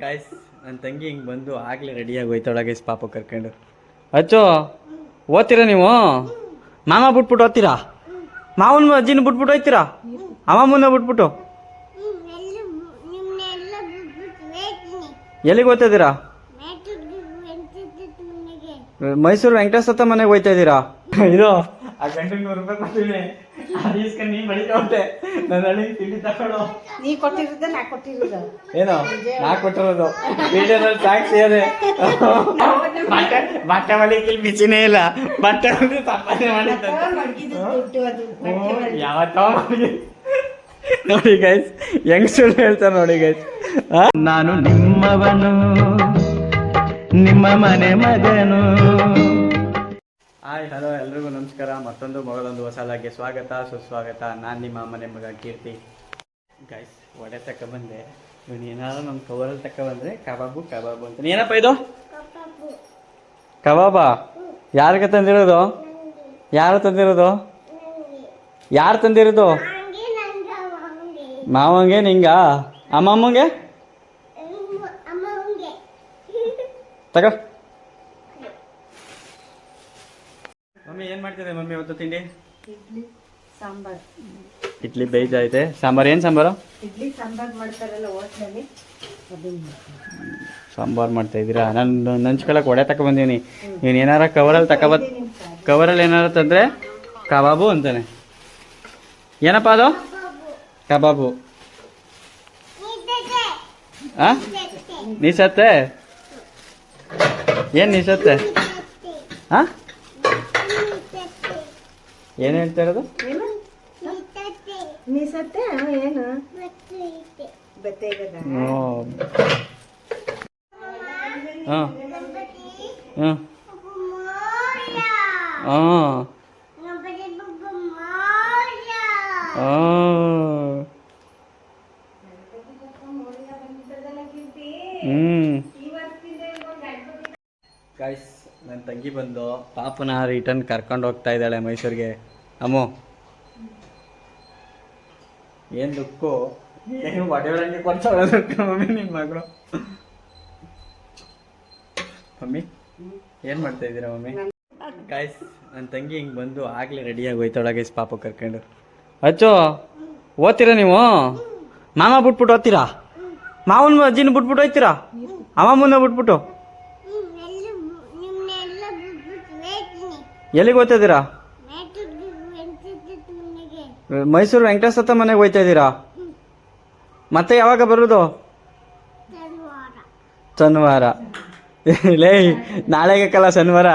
Guys ನನ್ನ ತಂಗಿ ಹಿಂಗೆ ಬಂದು ಆಗಲೇ ರೆಡಿಯಾಗಿ ಹೋಯ್ತಾಳ ಗೈಸ್ ಪಾಪ ಕರ್ಕೊಂಡು. ಅಚ್ಚೋ ಓದ್ತೀರಾ ನೀವು? ಮಾಮ ಬಿಟ್ಬಿಟ್ಟು ಓದ್ತೀರಾ? ಮಾವನ ಅಜ್ಜಿನ ಬಿಟ್ಬಿಟ್ಟು ಹೋಯ್ತೀರಾ? ಅಮ್ಮಮ್ಮನ ಬಿಟ್ಬಿಟ್ಟು ಎಲ್ಲಿಗೆ ಹೋಗ್ತಾ ಇದ್ದೀರಾ? ಮೈಸೂರು ವೆಂಕಟೇಶ್ವರ ಮನೆಗೆ ಹೋಯ್ತಾ ಇದ್ದೀರಾ? ಇದು ಆ ಗಂಟೆ 100 ರೂಪಾಯಿ ಕೊಡ್ತೀನಿ, ಅದೀಸ್ಕೊಂಡು ನೀನು ಬಳಿಕಂತೆ ನನ್ನ ಹಳ್ಳಿ ತಿಂಡಿ ತಗೊಳ್ಳೋ. ನೀ ಕೊಟ್ಟಿರೋದು ನಾ ಕೊಟ್ಟಿರೋದು ಏನೋ ನಾ ಕೊಟ್ಟಿರೋದು ವಿಡಿಯೋದಲ್ಲಿ ಸಾಕ್ಷಿ ಅದೇ. ಬಟ್ಟೆ ಮಲಿಕಿಲ್ ಬಿಸಿನೇ ಇಲ್ಲ, ಬಟ್ಟೆ ಸಂಪಾದನೆ ಮಾಡಿದ್ದ ಯಾವತ್ತೋ ನೋಡಿ ಗೈಸ್ ಹೆಂಗ್ ಸುಳ್ಳು ಹೇಳ್ತಾರೆ ನೋಡಿ ಗೈಸ್. ನಾನು ನಿಮ್ಮವನು, ನಿಮ್ಮ ಮನೆ ಮಗನು. ಹಾಯ್ ಹಲೋ ಎಲ್ರಿಗೂ ನಮಸ್ಕಾರ. ಮತ್ತೊಂದು ಮಗಳೊಂದು ಹೊಸ ಲಾಗ್ಗೆ ಸ್ವಾಗತ ಸುಸ್ವಾಗತ. ನಾನು ನಿಮ್ಮ ಮನೆ ಮಗ ಕೀರ್ತಿ. ಗೈಸ್ ವಡೆ ತಗೊಬಂದೆ. ಇವನು ಏನಾದ್ರು ನಮ್ಮ ಕವರಲ್ಲಿ ತಗೊಬಂದ್ರೆ ಕಬಾಬು ಕಬಾಬು ಅಂತ. ಏನಪ್ಪ ಇದು ಕಬಾಬಾ? ಯಾರಿಗೆ ತಂದಿರೋದು? ಯಾರು ತಂದಿರೋದು? ಯಾರು ತಂದಿರೋದು? ಮಾವಂಗೆ ನಿಂಗ? ಅಮ್ಮಮ್ಮಂಗೆ ತಗೋ. ಮಮ್ಮಿ ಏನು ಮಾಡ್ತಿದೆ ಮಮ್ಮಿ ಇವತ್ತು ತಿಂಡಿ? ಇಡ್ಲಿ ಸಾಂಬಾರ್. ಇಡ್ಲಿ ಬೇಯ್ತೈತೆ. ಸಾಂಬಾರು ಏನು ಸಾಂಬಾರು? ಇಡ್ಲಿ ಸಾಂಬಾರ್ ಮಾಡ್ತಾರಲ್ಲ ಹೋಟ್ಲಲ್ಲಿ, ಸಾಂಬಾರು ಮಾಡ್ತಾ ಇದ್ದೀರಾ? ನಾನು ನಂಚ್ಕೊಳಕ್ಕೆ ವಡೆ ತಗೊಬಂದೀನಿ. ನೀನು ಏನಾರ ಕವರಲ್ಲಿ ಕವರಲ್ಲಿ ಏನಾರ ತಂದರೆ ಕಬಾಬು ಅಂತಾನೆ. ಏನಪ್ಪ ಅದು? ಕಬಾಬು. ಹಾಂ ನೀಸತ್ತೆ? ಏನು ನೀಸತ್ತೆ? ಹಾಂ ಏನು ಹೇಳ್ತಾ ಇರೋದು? ಮೀಸತ್ತೆ ಏನು ಬತ್ತೇಗದ? ಹಾಂ ಹಾಂ ಹಾಂ ಗೈಸ್ ನನ್ನ ತಂಗಿ ಬಂದು ಪಾಪನ ರಿಟರ್ನ್ ಕರ್ಕೊಂಡು ಹೋಗ್ತಾ ಇದ್ದಾಳೆ ಮೈಸೂರಿಗೆ. ಅಮ್ಮು ಏನು ದುಕ್ಕು, ಏನು ಒಡೆಯೊಳಗೆ ಕೊಡ್ತಾಳೆ ಮಮ್ಮಿ ನಿಮ್ಮ ಮಗಳು. ಮಮ್ಮಿ ಏನು ಮಾಡ್ತಾ ಇದ್ದೀರಾ ಮಮ್ಮಿ? ಗೈಸ್ ನನ್ನ ತಂಗಿ ಹಿಂಗೆ ಬಂದು ಆಗಲೇ ರೆಡಿಯಾಗಿ ಹೋಯ್ತಾಳ ಗೈಸ್ ಪಾಪ ಕರ್ಕೊಂಡು. ಅಚ್ಚೋ ಓದ್ತೀರಾ ನೀವು? ಮಾಮ ಬಿಟ್ಬಿಟ್ಟು ಓದ್ತೀರಾ? ಮಾವನ ಅಜ್ಜಿನ ಬಿಟ್ಬಿಟ್ಟು ಹೋಯ್ತೀರಾ? ಅಮ್ಮಮ್ಮನ ಬಿಟ್ಬಿಟ್ಟು ಎಲ್ಲಿಗೆ ಹೋಗ್ತಾ ಇದ್ದೀರಾ? ಮೈಸೂರು ವೆಂಕಟೇಶ್ವರ ಮನೆಗೆ ಹೋಗ್ತಾ ಇದ್ದೀರಾ? ಮತ್ತೆ ಯಾವಾಗ ಬರೋದು? ಶನಿವಾರ. ಲೇ ನಾಳೆಗೆ ಕಲ ಶನಿವಾರ.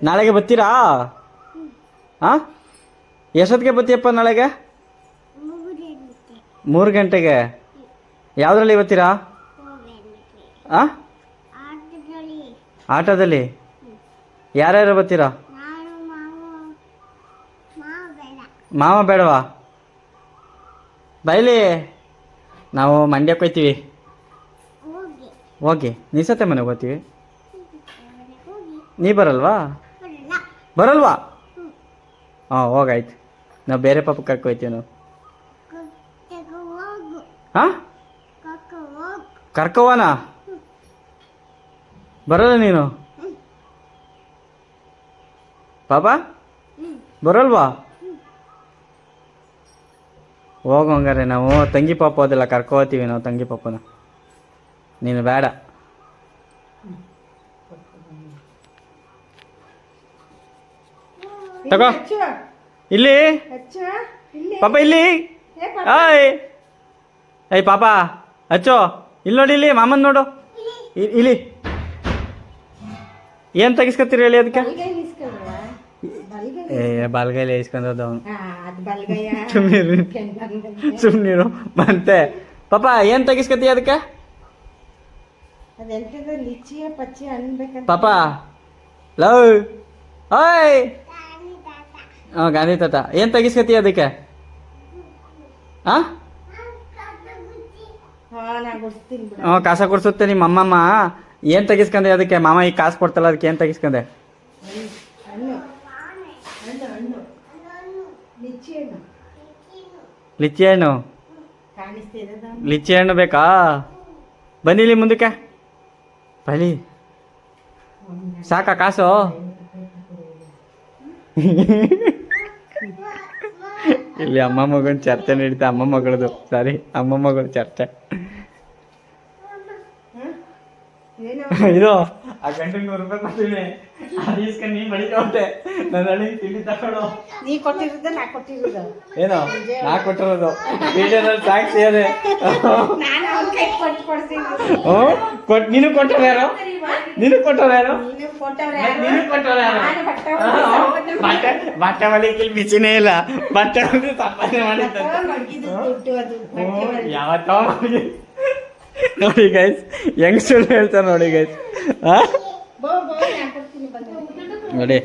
ನಾಳೆಗೆ ಬರ್ತೀರಾ? ಹಾಂ ಎಷ್ಟೊತ್ತಿಗೆ ಬರ್ತೀಯಪ್ಪ ನಾಳೆಗೆ? 3 ಗಂಟೆಗೆ. ಯಾವುದ್ರಲ್ಲಿ ಬರ್ತೀರಾ? ಹಾಂ ಆಟೋದಲ್ಲಿ. ಯಾರ್ಯಾರು ಬರ್ತೀರಾ? ಮಾವ ಬೇಡವಾ? ಬೈಲಿ ನಾವು ಮಂಡ್ಯಕ್ಕೆ ಹೋಗ್ತೀವಿ. ಹೋಗಿ ನಿಸತ್ತೆ ಮನೆಗೆ ಹೋಗ್ತೀವಿ. ನೀ ಬರಲ್ವಾ? ಬರಲ್ವಾ? ಹಾಂ ಹೋಗಾಯ್ತು. ನಾವು ಬೇರೆ ಪಾಪ ಕರ್ಕೊಯ್ತೀವಿ ನಾವು. ಹಾಂ ಕರ್ಕೋವಾನ? ಬರಲ್ಲ ನೀನು ಪಾಪ? ಬರಲ್ವಾ? ಹೋಗು ಹಂಗಾರೆ. ನಾವು ತಂಗಿ ಪಾಪ ಅದೆಲ್ಲ ಕರ್ಕೋತೀವಿ ನಾವು ತಂಗಿ ಪಾಪನ. ನೀನು ಬೇಡ. ತಗೋ ಇಲ್ಲಿ ಪಾಪ, ಇಲ್ಲಿ. ಆಯ್ ಏಯ್ ಪಾಪ ಅಚ್ಚೋ ಇಲ್ಲಿ ನೋಡಿ, ಇಲ್ಲಿ ಮಾಮನ್ ನೋಡು. ಇಲ್ಲಿ ಏನು ತೆಗಿಸ್ಕೊತೀರಿ ಹೇಳಿ ಅದಕ್ಕೆ? ಏ ಬಲ್ಗೈಲಿ ಇಸ್ಕೊಂಡದ ಅವನು. ಸುಮ್ಮನಿರು ಮತ್ತೆ. ಪಾಪ ಏನು ತೆಗಿಸ್ಕೊತೀಯ ಅದಕ್ಕೆ? ಪಾಪ ಲವ್ ಓಯ್. ಹಾಂ ಗಾಂಧಿ ತಾತ ಏನು ತೆಗಿಸ್ಕೊತೀಯ ಅದಕ್ಕೆ? ಹಾಂ ಹ್ಞೂ ಕಾಸ ಕೊಡ್ಸುತ್ತೆ ನಿಮ್ಮ ಅಮ್ಮಮ್ಮ. ಏನು ತೆಗಿಸ್ಕೊಂಡೆ ಅದಕ್ಕೆ? ಮಾಮ ಈಗ ಕಾಸು ಕೊಡ್ತಲ್ಲ ಅದಕ್ಕೆ ಏನು ತೆಗಿಸ್ಕೊಂಡೆ? ಲಿಚ್ಚಿ ಹಣ್ಣು. ಕಾಣಿಸ್ತಿರೋದ ಲಿಚ್ಚಿ ಹಣ್ಣು ಬೇಕಾ? ಬನ್ನಿಲಿ ಮುಂದಕ್ಕೆ ಬನ್ನಿ. ಸಾಕಾ ಕಾಸು? ಇಲ್ಲಿ ಅಮ್ಮ ಮಗನ ಚರ್ಚೆ ನಡೀತಾ. ಅಮ್ಮ ಮಗಳದು ಸಾರಿ, ಅಮ್ಮ ಮಗಳ ಚರ್ಚೆ. ಇದು ಆ ಗಂಟೆ 100 ರೂಪಾಯಿ ಕೊಡ್ತೀನಿ, ಅದು ಇಸ್ಕೊಂಡು ನೀನ್ ಬಡಿಕೊಂಡೆ. ನನ್ನ ಹಳ್ಳಿ ತಿಂಡಿ ತಗೊಳ್ಳೋ. ನೀ ಕೊಟ್ಟಿರೋದ ನಾ ಕೊಟ್ಟಿರೋದ? ಏನೋ ನಾ ಕೊಟ್ಟಿರೋದು ವಿಡಿಯೋದಲ್ಲಿ ಸಾಕ್ಷಿ ಅದೇ. ನಾನು ಅವ್ನ ಕೈ ಕೊಟ್ಟು ಕೊಡ್ತೀನಿ. ನೀನು ಕೊಟ್ಟವ್ರು ಯಾರು? ನೀನು ಕೊಟ್ಟವ್ರು ಯಾರು? ನೀನು ಕೊಟ್ಟವ್ರೆ ನೀನು ಕೊಟ್ಟವ್ರು ಯಾರು? ನಾನು ಬಟ್ಟೆ ಬಟ್ಟೆ ಹೊಲಿಕ್ಕೆ ಇಲ್ಲಿ ಬಿಸಿನೇ ಇಲ್ಲ. ಬಟ್ಟೆ ಹೊಲಿದು ಸಂಪಾದನೆ ಮಾಡಿದ್ದ ಮಡಗಿದ್ದು ದುಡ್ಡು ಅದು ಬಟ್ಟೆ ಹೊಲಿದು. ಯಾವತ್ತೋ ನೋಡಿ ಗೈಸ್, ಹೆಂಗ್ ಸುಳ್ಳು ಹೇಳ್ತಾರೆ ನೋಡಿ ಗೈಸ್. ಬೋ ಬೋ ನಾನು ಕೊಡ್ತೀನಿ ಬಂದು. ನೋಡಿ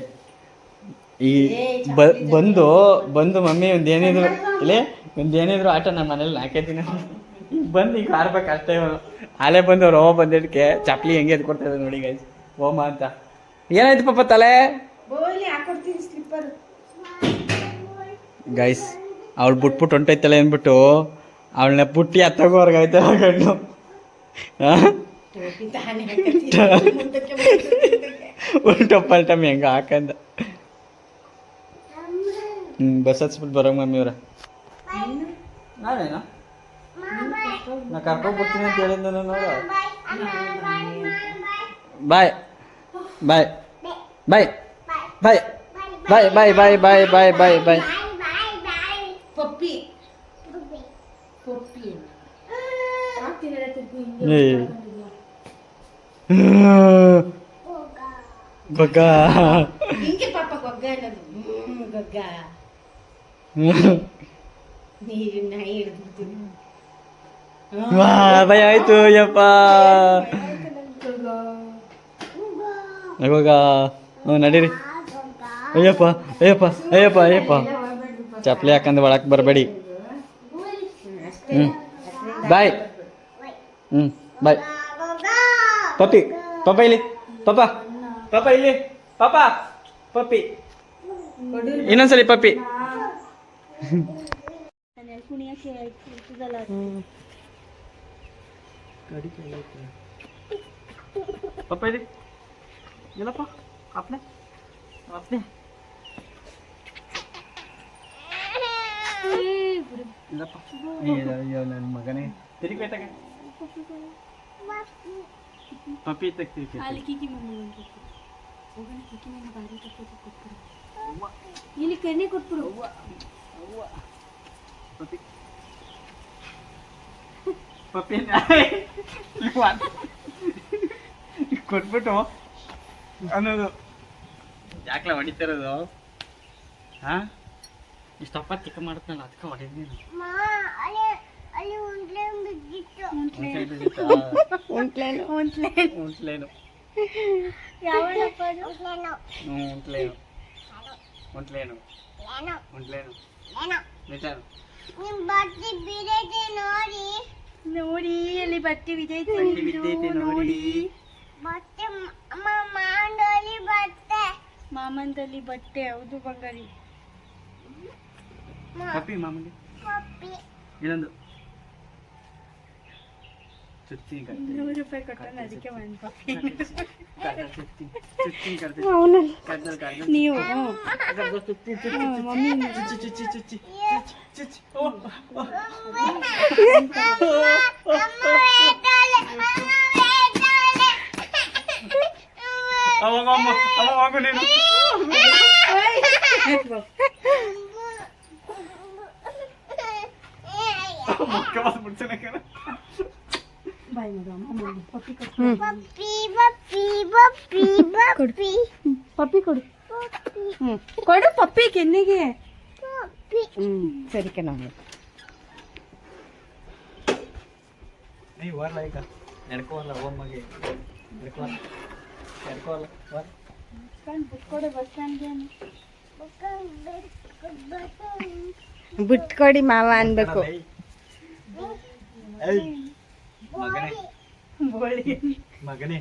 ಈ ಬಂದು ಮಮ್ಮಿ ಒಂದೇನಿದ್ರು ಇಲ್ಲಿ ಒಂದೇನಿದ್ರು ಆಟ ನಮ್ಮ ಮನೇಲಿ ಹಾಕೈತೀನಿ. ಬಂದು ಈಗ ಆರ್ಬೇಕು ಅಷ್ಟೇ. ಅಲ್ಲೇ ಬಂದು ಅವ್ರು ಓಮ ಬಂದಿದ್ದಕ್ಕೆ ಚಪ್ಲಿ ಹೆಂಗೆ ಎದ್ದು ಕೊಡ್ತಾ ಇದ್ದಾರೆ ನೋಡಿ ಗೈಸ್. ಓಮ ಅಂತ ಏನಾಯ್ತು ಪಾಪ ತಲೆ? ಬೋ ಇಲ್ಲಿ ಹಾಕೊಡ್ತೀನಿ ಸ್ಲಿಪ್ಪರ್. ಗೈಸ್ ಅವಳು ಬಿಟ್ಬಿಟ್ಟು ಹೊಂಟೈತಲ್ಲ ಅಂದ್ಬಿಟ್ಟು ಅವಳನ್ನ ಪುಟ್ಟಿ ಹತ್ತಗೋರ್ಗಾಯ್ತ ಗಂಡು. ಟೋಪಿ ತಾನೇ ಹಾಕತ್ತೀನಿ ಮುಂದಕ್ಕೆ ಉಲ್ಟ ಪಲ್ಟ ಹೆಂಗ ಹಾಕಂದ. ಬಸ್ ಹಚ್ಬಿಟ್ಟು ಬರೋ ಮಮ್ಮಿ ಅವ್ರ. ನಾನೇನು ನಾ ಕರ್ಕೊಂಡ್ಬಿಡ್ತೀನಿ ಅಂತ ಹೇಳಿದ್ದ ನೋಡು. ಬಾಯ್ ಬಾಯ್ ಬಾಯ್ ಬಾಯ್ ಬಾಯ್ ಬಾಯ್ ಬಾಯ್ ಬಾಯ್ ಬಾಯ್ ಬಾಯ್ ಬಾಯ್. ಪಪ್ಪಿ ಪಪ್ಪಿ ಗೊಗ್ಗ ಹಿಂಗೆ ಪಾಪ ಗೊಗ್ಗ ಅನ್ನೋದು. ಗೊಗ್ಗ ನೀರು ನಾಯಿ ಹಿಡಿದ್ಬಿಡ್ತೀನಿ. ಭಯ ಆಯ್ತು ಯಪ್ಪ. ಇವಾಗ ನಡೀರಿ. ಅಯ್ಯಪ್ಪ ಅಯ್ಯಪ್ಪ ಅಯ್ಯಪ್ಪ ಅಯ್ಯಪ್ಪ. ಚಪ್ಲಿ ಹಾಕಂದು ಒಳಕ್ಕೆ ಬರಬೇಡಿ. ಬಾಯ್. ಬಾಯ್. ಪಪ್ಪಿ ಪಾಪ ಇಲ್ಲಿ. ಪಾಪ ಪಾಪ ಇಲ್ಲಿ. ಪಾಪ ಪಪ್ಪಿ ಇನ್ನೊಂದ್ಸಲಿ ಪಪ್ಪಿ. ಪಾಪ ಇಲ್ಲಿ ಇಲ್ಲಪ್ಪ. ಅಪ್ನೆ ಅಪ್ನೆ ಇಲ್ಲಪ್ಪ. ಅಯ್ಯೋ ನನ್ನ ಮಗನೇ ತಿರುಗಾಯ್ತಾಗ ಪಪ್ಪಿ ತೆಗ್ತೀವಿ. ಇಲ್ಲಿ ಕಣ್ಣಿ ಕೊಟ್ಬಿಡು. ಪಪ್ಪಿ ಪಪ್ಪಿ ಕೊಟ್ಬಿಟ್ಟು ಅನ್ನೋದು ಯಾಕಲ ಹೊಡಿತಿರೋದು? ಹಾ ಇಷ್ಟಪ್ಪ ಚಿಕ್ಕ ಮಾಡುತ್ತಲ್ಲ ಅದಕ್ಕೆ ಹೊಡಿದ್ನಿ. ಉಂಟ್ಲೇನು ಉಂಟ್ಲೇನು ಉಂಟ್ಲೇನು ನೋಡಿ ಅಲ್ಲಿ ಬಟ್ಟೆ ಬಿದ್ದೈತೆ ನೋಡಿ. ಮಾಮಂದಲ್ಲಿ ಬಟ್ಟೆ. ಹೌದು ಬಂಗಾರಿ. ಪಪ್ಪಿ ಮಾಮೂಲಿ ಇನ್ನೊಂದು ₹100 ಕೊಟ್ಟನು ಅದಕ್ಕೆ ಒಂದು ಪಪ್ಪಿ. ನೀವು ಮಮ್ಮಿ ಅವಾಗ ನೀನು ಮುಖ್ಯವಾದ ಮುಡ್ಸನೆ ಬಾಯ್ ಮಗ ಪಪ್ಪಿ ಪಪ್ಪಿ ಕೊಡು. ಕೊಡು ಪಪ್ಪಿ ಕೆನ್ನಿಗೆ. ಸರಿ ಕಣ ನೀವು ಬರಲ್ಲ ಈಗ ನಡ್ಕೋಲ್ಲ ಹೋಮಗೆ ನಡ್ಕೋಲ್ಲ ಕೊಡು ಬಸ್ ಸ್ಟ್ಯಾಂಡ್ಗೆ. ಬಿಟ್ಕೊಡಿ ಮಾವ ಅನ್ಬೇಕು. ಮಗನೇ